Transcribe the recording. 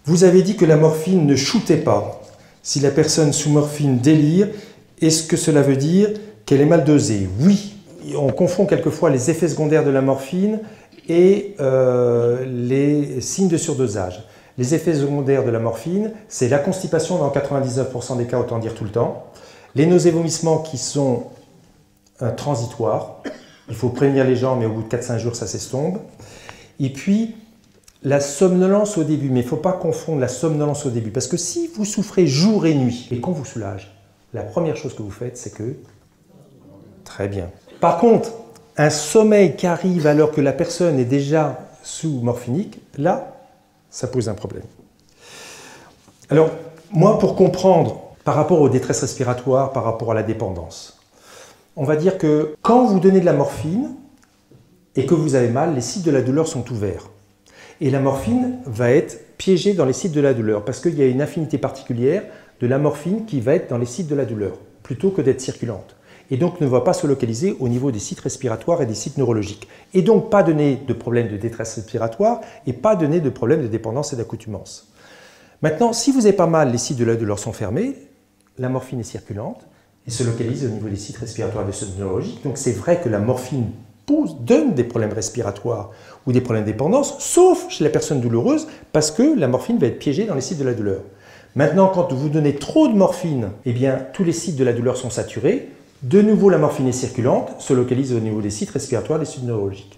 Vous avez dit que la morphine ne shootait pas. Si la personne sous morphine délire, est-ce que cela veut dire qu'elle est mal dosée? Oui. On confond quelquefois les effets secondaires de la morphine et les signes de surdosage. Les effets secondaires de la morphine, c'est la constipation dans 99% des cas, autant dire tout le temps. Les nausées et vomissements qui sont transitoires. Il faut prévenir les gens, mais au bout de 4-5 jours, ça s'estompe. Et puis, la somnolence au début. Mais il ne faut pas confondre la somnolence au début. Parce que si vous souffrez jour et nuit et qu'on vous soulage, la première chose que vous faites, c'est que... Très bien. Par contre, un sommeil qui arrive alors que la personne est déjà sous morphinique, là, ça pose un problème. Alors, moi, pour comprendre par rapport aux détresses respiratoires, par rapport à la dépendance, on va dire que quand vous donnez de la morphine et que vous avez mal, les sites de la douleur sont ouverts. Et la morphine va être piégée dans les sites de la douleur parce qu'il y a une affinité particulière de la morphine qui va être dans les sites de la douleur plutôt que d'être circulante. Et donc ne va pas se localiser au niveau des sites respiratoires et des sites neurologiques. Et donc pas donner de problème de détresse respiratoire et pas donner de problème de dépendance et d'accoutumance. Maintenant, si vous avez pas mal, les sites de la douleur sont fermés, la morphine est circulante et se localise au niveau des sites respiratoires et des sites neurologiques. Donc c'est vrai que la morphine donne des problèmes respiratoires ou des problèmes de dépendance, sauf chez la personne douloureuse, parce que la morphine va être piégée dans les sites de la douleur. Maintenant, quand vous donnez trop de morphine, eh bien, tous les sites de la douleur sont saturés. De nouveau, la morphine est circulante, se localise au niveau des sites respiratoires et des sites neurologiques.